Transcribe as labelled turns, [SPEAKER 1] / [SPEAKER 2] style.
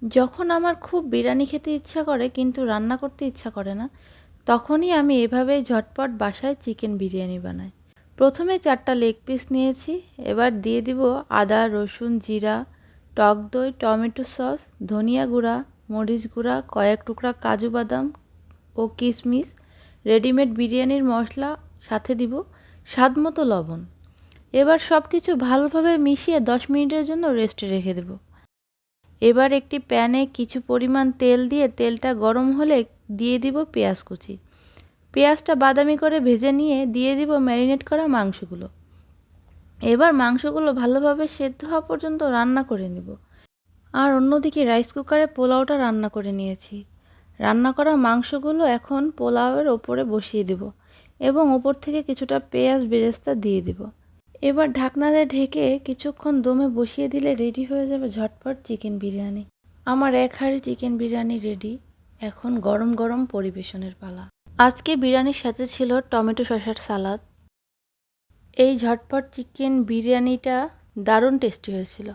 [SPEAKER 1] যখন আমার খুব বিরিয়ানি খেতে ইচ্ছা করে কিন্তু রান্না করতে ইচ্ছা করে না, তখনই আমি এভাবেই ঝটপট বাসায় চিকেন বিরিয়ানি বানাই। প্রথমে 4টা লেগ পিস নিয়েছি। এবার দিয়ে দিব আদা, রসুন, জিরা, টক দই, টমেটো সস, ধনিয়া গুঁড়া, মরিচ গুঁড়া, কয়েক টুকরা কাজু বাদাম ও কিশমিশ, রেডিমেড বিরিয়ানির মশলা, সাথে দিব স্বাদমতো লবণ। এবার সব কিছু ভালোভাবে মিশিয়ে 10 মিনিটের জন্য রেস্টে রেখে দেব। এবার একটি প্যানে কিছু পরিমাণ তেল দিয়ে তেলটা গরম হলে দিয়ে দিব পেঁয়াজ কুচি। পেঁয়াজটা বাদামি করে ভেজে নিয়ে দিয়ে দিব ম্যারিনেট করা মাংসগুলো। এবার মাংসগুলো ভালোভাবে সেদ্ধ হওয়া পর্যন্ত রান্না করে নেব। আর অন্যদিকে রাইস কুকারে পোলাওটা রান্না করে নিয়েছি। রান্না করা মাংসগুলো এখন পোলাওয়ের ওপরে বসিয়ে দেব এবং ওপর থেকে কিছুটা পেঁয়াজ বেরেস্তা দিয়ে দেব। এবার ঢাকনা দিয়ে ঢেকে কিছুক্ষণ দমে বসিয়ে দিলে রেডি হয়ে যাবে ঝটপট চিকেন বিরিয়ানি। আমার 1 হাঁড়ি চিকেন বিরিয়ানি রেডি। এখন গরম গরম পরিবেশনের পালা। আজকে বিরিয়ানির সাথে ছিল টমেটো শসার সালাদ। এই ঝটপট চিকেন বিরিয়ানিটা দারুণ টেস্টি হয়েছিল।